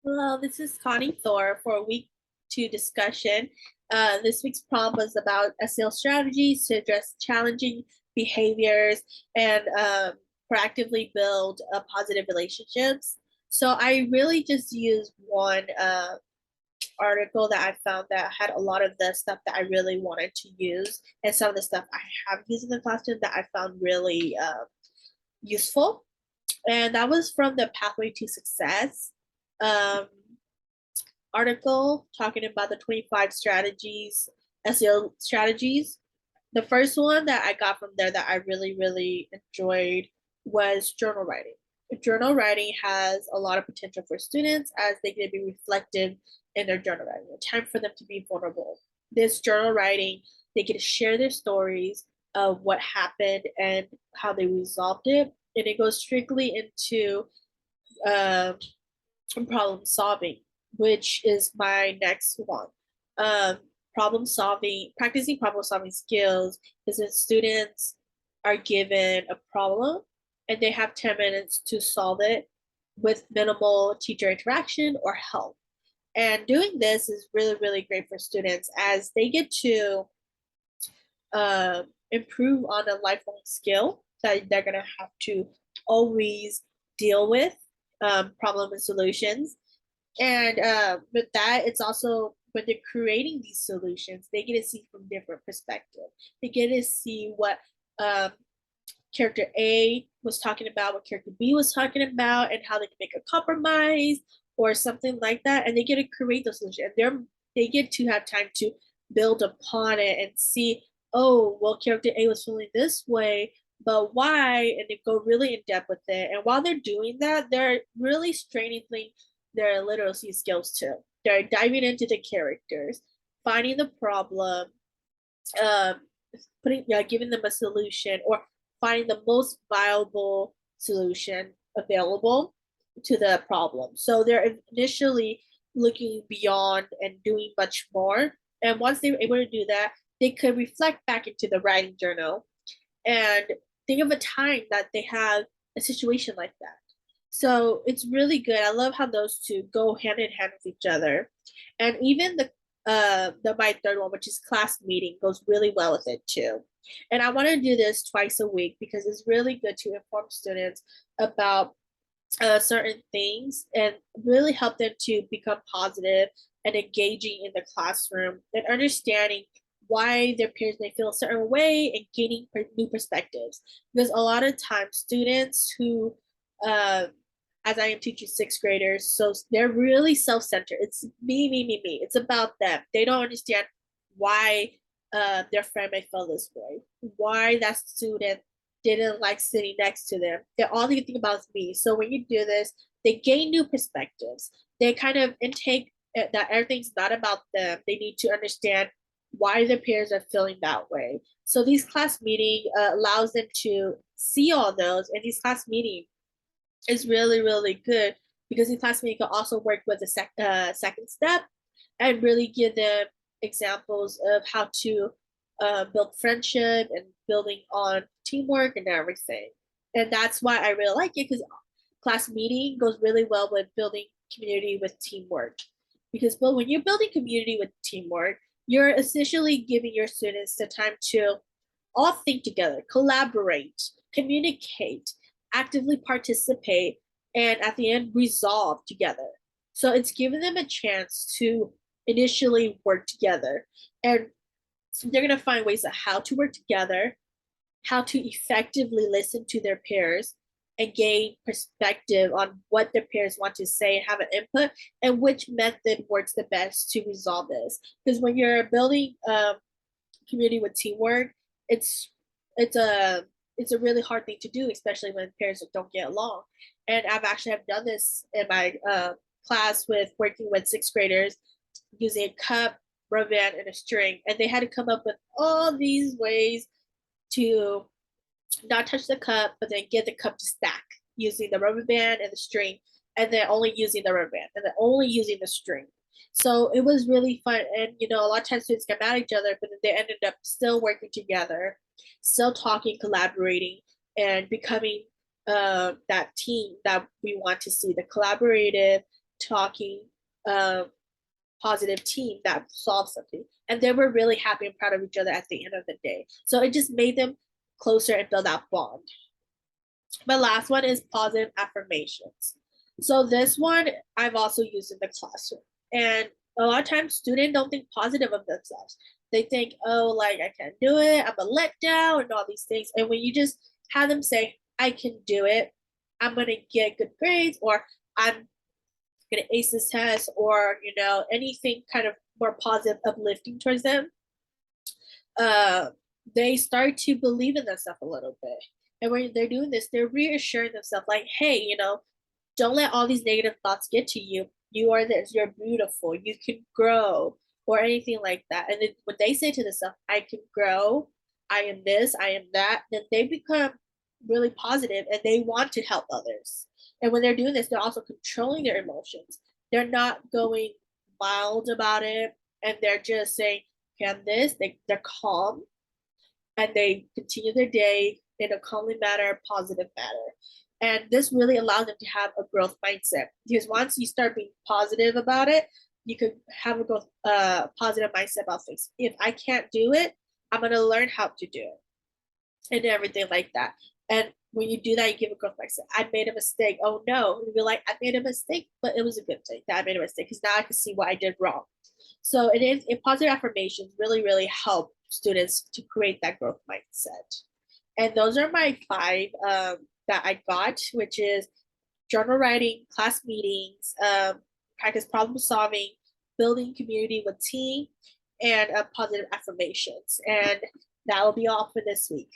Hello, this is Connie Thor for week two discussion. This week's prompt was about SEL strategies to address challenging behaviors and proactively build positive relationships. So I really just used one article that I found that had a lot of the stuff that I really wanted to use, and some of the stuff I have used in the classroom that I found really useful. And that was from the Pathway to Success. Um, article talking about the 25 strategies, SEO strategies. The first one that I got from there that I really enjoyed was journal writing. Journal writing has a lot of potential for students as they get to be reflective in their journal writing, a time for them to be vulnerable. This journal writing, they get to share their stories of what happened and how they resolved it. And it goes strictly into um, problem solving, which is my next one. Um, practicing problem solving skills is when students are given a problem and they have 10 minutes to solve it with minimal teacher interaction or help. And doing this is really great for students as they get to improve on a lifelong skill that they're going to have to always deal with problem and solutions. And with that, it's also when they're creating these solutions, they get to see from different perspectives. They get to see what um, character A was talking about, what character B was talking about, and how they can make a compromise or something like that. And they get to create those solutions. And they get to have time to build upon it and see, oh, well, character A was feeling this way, but why? And they go really in depth with it. And while they're doing that, they're really straining their literacy skills too. They're diving into the characters, finding the problem, um, giving them a solution, or finding the most viable solution available to the problem. So they're initially looking beyond and doing much more. And once they're able to do that, they could reflect back into the writing journal and think of a time that they had a situation like that. So it's really good. I love how those two go hand in hand with each other. And even the my third one, which is class meeting, goes really well with it too. And I want to do this twice a week because it's really good to inform students about certain things and really help them to become positive and engaging in the classroom and understanding why their peers may feel a certain way and gaining new perspectives. Because a lot of times, students who, uh, as I am teaching sixth graders, so they're really self centered. It's me. It's about them. They don't understand why their friend may feel this way, why that student didn't like sitting next to them. They're all they think about is me. So when you do this, they gain new perspectives. They kind of intake that everything's not about them. They need to understand why their peers are feeling that way. So these class meeting allows them to see all those, and these class meeting is really good because the class meeting can also work with the second step and really give them examples of how to build friendship and building on teamwork and everything. And that's why I really like it because class meeting goes really well with building community with teamwork. Because when you're building community with teamwork, you're essentially giving your students the time to all think together, collaborate, communicate, actively participate, and at the end, resolve together. So it's giving them a chance to initially work together. And they're going to find ways of how to work together, how to effectively listen to their peers, and gain perspective on what their peers want to say and have an input, and which method works the best to resolve this. Because when you're building community with teamwork, it's it's a it's a really hard thing to do, especially when parents don't get along. And I've actually have done this in my class with working with sixth graders using a cup, rubber band, and a string, and they had to come up with all these ways to not touch the cup, but then get the cup to stack using the rubber band and the string, and then only using the rubber band, and then only using the string. So it was really fun. And, a lot of times students get mad at each other, but then they ended up still working together, still talking, collaborating, and becoming that team that we want to see, the collaborative, talking um, positive team that solved something. And they were really happy and proud of each other at the end of the day. So it just made them closer and build that bond. My last one is positive affirmations. So this one I've also used in the classroom. And a lot of times students don't think positive of themselves. They think, oh, like I can't do it, I'm a letdown, and all these things. And when you just have them say, I can do it, I'm gonna get good grades, or I'm gonna ace this test, or anything kind of more positive, uplifting towards them, uh, they start to believe in themselves a little bit. And when they're doing this, they're reassuring themselves, like, hey, don't let all these negative thoughts get to you. You are this, you're beautiful, you can grow, or anything like that. And then when they say to themselves, I can grow, I am this, I am that, then they become really positive and they want to help others. And when they're doing this, they're also controlling their emotions. They're not going wild about it, and they're just saying, can this, they're calm, and they continue their day in a calmly manner, positive manner. And this really allows them to have a growth mindset, because once you start being positive about it, you can have a growth, positive mindset about things. If I can't do it, I'm gonna learn how to do it, and everything like that. And when you do that, you give a growth mindset. I made a mistake. Oh no, you're like, I made a mistake, but it was a good thing that I made a mistake, because now I can see what I did wrong. So positive affirmations really, really help students to create that growth mindset. And those are my five that I got, which is journal writing, class meetings, practice problem solving, building community with team, and positive affirmations. And that will be all for this week.